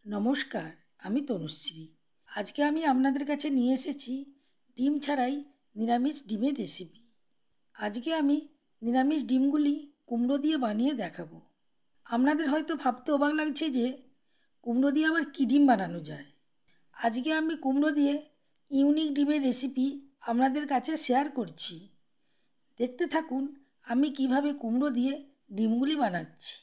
নমস্কার, আমি তনুশ্রী। আজকে আমি আপনাদের কাছে নিয়ে এসেছি ডিম ছাড়াই নিরামিষ ডিমের রেসিপি। আজকে আমি নিরামিষ ডিমগুলি কুমড়ো দিয়ে বানিয়ে দেখাবো। আপনাদের হয়তো ভাবতে অবাক লাগছে যে কুমড়ো দিয়ে আবার কী ডিম বানানো যায়। আজকে আমি কুমড়ো দিয়ে ইউনিক ডিমের রেসিপি আপনাদের কাছে শেয়ার করছি। দেখতে থাকুন আমি কিভাবে কুমড়ো দিয়ে ডিমগুলি বানাচ্ছি।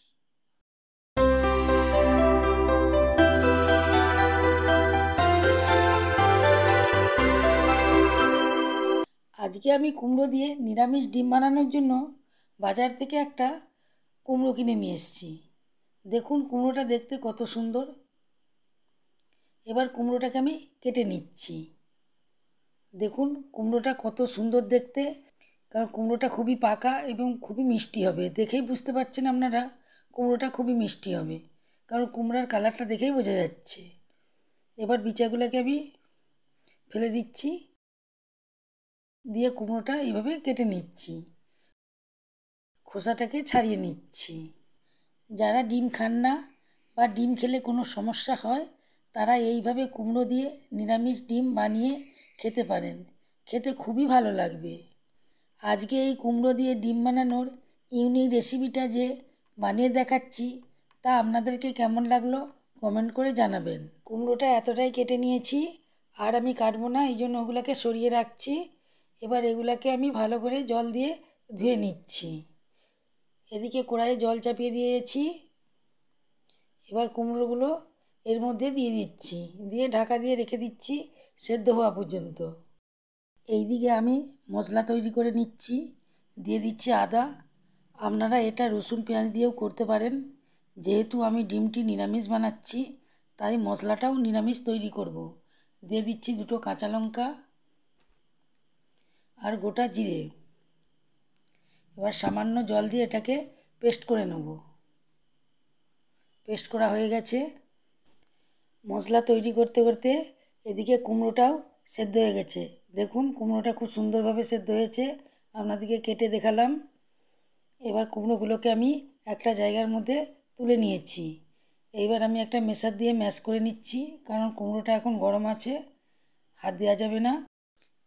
আজকে আমি কুমড়ো দিয়ে নিরামিষ ডিম বানানোর জন্য বাজার থেকে একটা কুমড়ো কিনে নিয়ে এসেছি। দেখুন কুমড়োটা দেখতে কত সুন্দর। এবার কুমড়োটাকে আমি কেটে নিচ্ছি। দেখুন কুমড়োটা কত সুন্দর দেখতে, কারণ কুমড়োটা খুবই পাকা এবং খুবই মিষ্টি হবে। দেখেই বুঝতে পারছেন আপনারা কুমড়োটা খুবই মিষ্টি হবে, কারণ কুমড়োর কালারটা দেখেই বোঝা যাচ্ছে। এবার বিচাগুলোকে আমি ফেলে দিচ্ছি, দিয়ে কুমড়োটা এইভাবে কেটে নিচ্ছি, খোসাটাকে ছাড়িয়ে নিচ্ছি। যারা ডিম খান না বা ডিম খেলে কোনো সমস্যা হয় তারা এইভাবে কুমড়ো দিয়ে নিরামিষ ডিম বানিয়ে খেতে পারেন, খেতে খুবই ভালো লাগবে। আজকে এই কুমড়ো দিয়ে ডিম বানানোর ইউনিক রেসিপিটা যে বানিয়ে দেখাচ্ছি তা আপনাদেরকে কেমন লাগলো কমেন্ট করে জানাবেন। কুমড়োটা এতটাই কেটে নিয়েছি, আর আমি কাটবো না, এই জন্য ওগুলোকে সরিয়ে রাখছি। এবার এগুলোকে আমি ভালো করে জল দিয়ে ধুয়ে নিচ্ছি। এদিকে কড়াইয়ে জল চাপিয়ে দিয়েছি। এবার কুমড়োগুলো এর মধ্যে দিয়ে দিচ্ছি, দিয়ে ঢাকা দিয়ে রেখে দিচ্ছি সেদ্ধ হওয়া পর্যন্ত। এইদিকে আমি মশলা তৈরি করে নিচ্ছি। দিয়ে দিচ্ছি আদা। আপনারা এটা রসুন পেঁয়াজ দিয়েও করতে পারেন। যেহেতু আমি ডিমটি নিরামিষ বানাচ্ছি তাই মশলাটাও নিরামিষ তৈরি করব। দিয়ে দিচ্ছি দুটো কাঁচা লঙ্কা আর গোটা জিরে। এবার সামান্য জল দিয়ে এটাকে পেস্ট করে নেব। পেস্ট করা হয়ে গেছে। মশলা তৈরি করতে করতে এদিকে কুমড়োটাও সেদ্ধ হয়ে গেছে। দেখুন কুমড়োটা খুব সুন্দরভাবে সেদ্ধ হয়েছে, আপনাদেরকে কেটে দেখালাম। এবার কুমড়োগুলোকে আমি একটা জায়গার মধ্যে তুলে নিয়েছি। এইবার আমি একটা মেশার দিয়ে ম্যাশ করে নিচ্ছি, কারণ কুমড়োটা এখন গরম আছে, হাত দেওয়া যাবে না।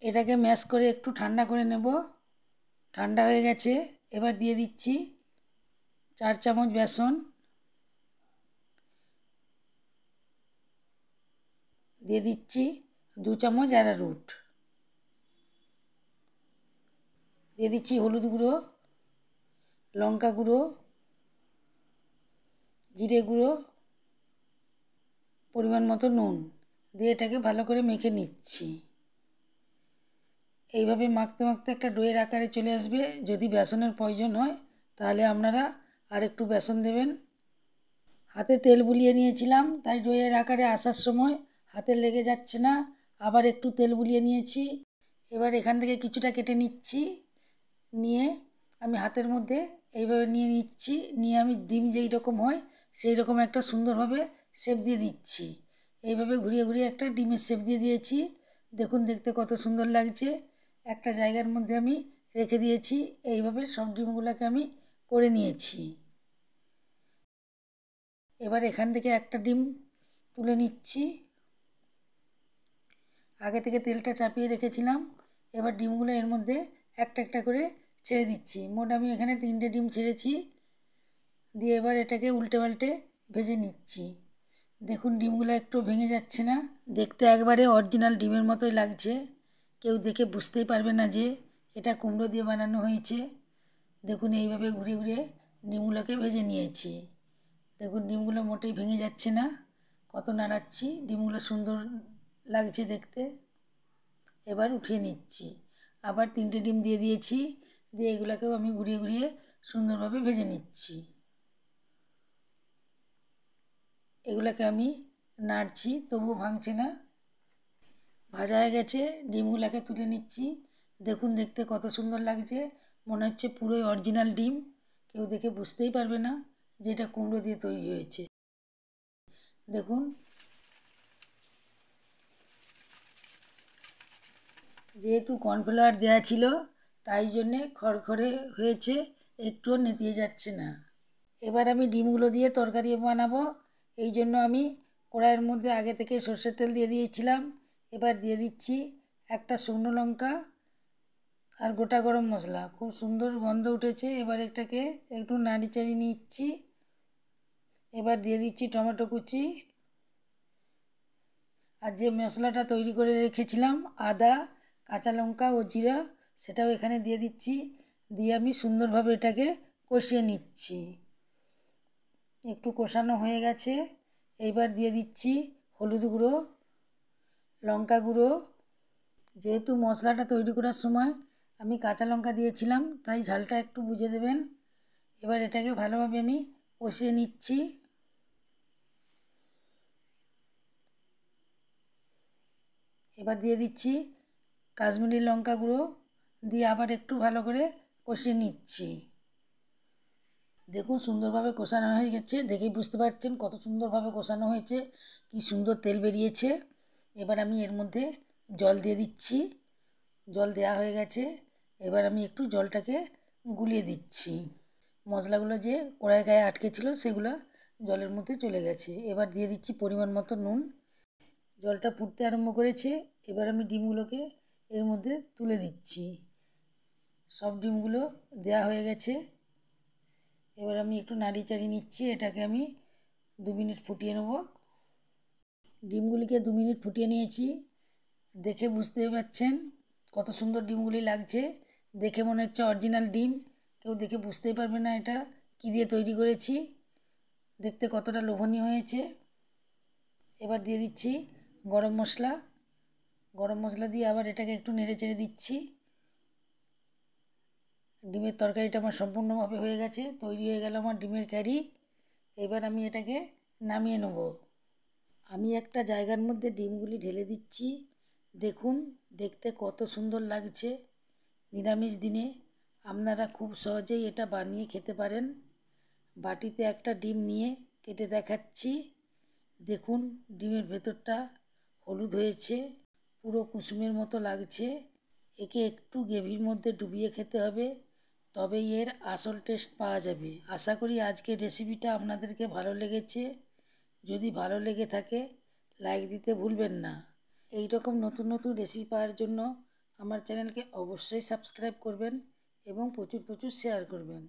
এটাকে ম্যাশ করে একটু ঠান্ডা করে নেব। ঠান্ডা হয়ে গেছে। এবার দিয়ে দিচ্ছি 4 চামচ বেসন, দিয়ে দিচ্ছি 2 চামচ অ্যারারুট, দিয়ে দিচ্ছি হলুদ গুঁড়ো, লঙ্কা গুঁড়ো, জিরে গুঁড়ো, পরিমাণ মতো নুন দিয়ে এটাকে ভালো করে মেখে নিচ্ছি। এইভাবে মাখতে মাখতে একটা ডোয়ের আকারে চলে আসবে। যদি বেসনের প্রয়োজন হয় তাহলে আপনারা আর একটু বেসন দেবেন। হাতে তেল বুলিয়ে নিয়েছিলাম, তাই ডোয়ের আকারে আসার সময় হাতে লেগে যাচ্ছে না। আবার একটু তেল বুলিয়ে নিয়েছি। এবার এখান থেকে কিছুটা কেটে নিচ্ছি, নিয়ে আমি হাতের মধ্যে এইভাবে নিয়ে নিচ্ছি। নিয়ে আমি ডিম যেই রকম হয় সেই রকম একটা সুন্দরভাবে শেপ দিয়ে দিচ্ছি। এইভাবে ঘুরিয়ে ঘুরিয়ে একটা ডিমের শেপ দিয়ে দিয়েছি। দেখুন দেখতে কত সুন্দর লাগছে। একটা জায়গার মধ্যে আমি রেখে দিয়েছি। এইভাবে সব ডিমগুলোকে আমি করে নিয়েছি। এবার এখান থেকে একটা ডিম তুলে নিচ্ছি। আগে থেকে তেলটা চাপিয়ে রেখেছিলাম। এবার ডিমগুলো এর মধ্যে একটা একটা করে ছেড়ে দিচ্ছি। মোট আমি এখানে 3টে ডিম ছেড়েছি। দিয়ে এবার এটাকে উল্টে পাল্টে ভেজে নিচ্ছি। দেখুন ডিমগুলো একটু ভেঙে যাচ্ছে না, দেখতে একবারে অরিজিনাল ডিমের মতোই লাগছে। কেউ দেখে বুঝতেই পারবে না যে এটা কুমড়ো দিয়ে বানানো হয়েছে। দেখুন এইভাবে ঘুরিয়ে ঘুরিয়ে ডিমগুলোকে ভেজে নিয়েছি। দেখুন ডিমগুলো মোটেই ভেঙে যাচ্ছে না, কত নাড়াচ্ছি, ডিমগুলো সুন্দর লাগছে দেখতে। এবার উঠিয়ে নিচ্ছি। আবার 3টে ডিম দিয়ে দিয়েছি, দিয়ে এগুলোকেও আমি ঘুরিয়ে ঘুরিয়ে সুন্দরভাবে ভেজে নিচ্ছি। এগুলোকে আমি নাড়ছি, তবুও ভাঙছে না। ভাজা হয়ে গেছে, ডিমগুলোকে তুলে নিচ্ছি। দেখুন দেখতে কত সুন্দর লাগছে, মনে হচ্ছে পুরোই অরিজিনাল ডিম। কেউ দেখে বুঝতেই পারবে না যে এটা কুমড়ো দিয়ে তৈরি হয়েছে। দেখুন যেহেতু কর্নফ্লাওয়ার দেওয়া ছিল তাই জন্যে খড়খড়ে হয়েছে, একটুও নেতিয়ে যাচ্ছে না। এবার আমি ডিমগুলো দিয়ে তরকারি বানাবো। এই জন্য আমি কড়াইয়ের মধ্যে আগে থেকে সর্ষের তেল দিয়ে দিয়েছিলাম। এবার দিয়ে দিচ্ছি একটা শুকনো লঙ্কা আর গোটা গরম মশলা। খুব সুন্দর গন্ধ উঠেছে। এবার এটাকে একটু নাড়ি চাড়িয়ে নিচ্ছি। এবার দিয়ে দিচ্ছি টমেটো কুচি আর যে মশলাটা তৈরি করে রেখেছিলাম আদা, কাঁচা লঙ্কা ও জিরা, সেটাও এখানে দিয়ে দিচ্ছি। দিয়ে আমি সুন্দরভাবে এটাকে কষিয়ে নিচ্ছি। একটু কষানো হয়ে গেছে। এইবার দিয়ে দিচ্ছি হলুদ গুঁড়ো, লঙ্কা গুঁড়ো। যেহেতু মশলাটা তৈরি করার সময় আমি কাঁচা লঙ্কা দিয়েছিলাম, তাই ঝালটা একটু বুঝে দেবেন। এবার এটাকে ভালোভাবে আমি কষিয়ে নিচ্ছি। এবার দিয়ে দিচ্ছি কাশ্মীরি লঙ্কা গুঁড়ো, দিয়ে আবার একটু ভালো করে কষিয়ে নিচ্ছি। দেখুন সুন্দরভাবে কষানো হয়ে গেছে। দেখেই বুঝতে পারছেন কত সুন্দরভাবে কষানো হয়েছে, কি সুন্দর তেল বেরিয়েছে। এবার আমি এর মধ্যে জল দিয়ে দিচ্ছি। জল দেওয়া হয়ে গেছে। এবার আমি একটু জলটাকে গুলিয়ে দিচ্ছি। মশলাগুলো যে কড়াইয়ের গায়ে আটকে ছিল সেগুলো জলের মধ্যে চলে গেছে। এবার দিয়ে দিচ্ছি পরিমাণ মতো নুন। জলটা ফুটতে আরম্ভ করেছে। এবার আমি ডিমগুলোকে এর মধ্যে তুলে দিচ্ছি। সব ডিমগুলো দেওয়া হয়ে গেছে। এবার আমি একটু নাড়িয়ে চাড়িয়ে নিচ্ছি। এটাকে আমি 2 মিনিট ফুটিয়ে নেব। ডিমগুলিকে 2 মিনিট ফুটিয়ে নিয়েছি। দেখে বুঝতে পারছেন কত সুন্দর ডিমগুলি লাগছে। দেখে মনে হচ্ছে অরিজিনাল ডিম। কেউ দেখে বুঝতেই পারবে না এটা কী দিয়ে তৈরি করেছি। দেখতে কতটা লোভনীয় হয়েছে। এবার দিয়ে দিচ্ছি গরম মশলা। গরম মশলা দিয়ে আবার এটাকে একটু নেড়ে চেড়ে দিচ্ছি। ডিমের তরকারিটা আমার সম্পূর্ণভাবে হয়ে গেছে। তৈরি হয়ে গেল আমার ডিমের কারি। এবার আমি এটাকে নামিয়ে নেব। আমি একটা জায়গার মধ্যে ডিমগুলি ঢেলে দিচ্ছি। দেখুন দেখতে কত সুন্দর লাগছে। নিরামিষ দিনে আপনারা খুব সহজেই এটা বানিয়ে খেতে পারেন। বাটিতে একটা ডিম নিয়ে কেটে দেখাচ্ছি। দেখুন ডিমের ভেতরটা হলুদ হয়েছে, পুরো কুসুমের মতো লাগছে। একে একটু গ্রেভির মধ্যে ডুবিয়ে খেতে হবে, তবেই এর আসল টেস্ট পাওয়া যাবে। আশা করি আজকের রেসিপিটা আপনাদেরকে ভালো লেগেছে। যদি ভালো লেগে থাকে লাইক দিতে ভুলবেন না। এই রকম নতুন নতুন রেসিপি পাওয়ার জন্য আমার চ্যানেলকে অবশ্যই সাবস্ক্রাইব করবেন এবং প্রচুর প্রচুর শেয়ার করবেন।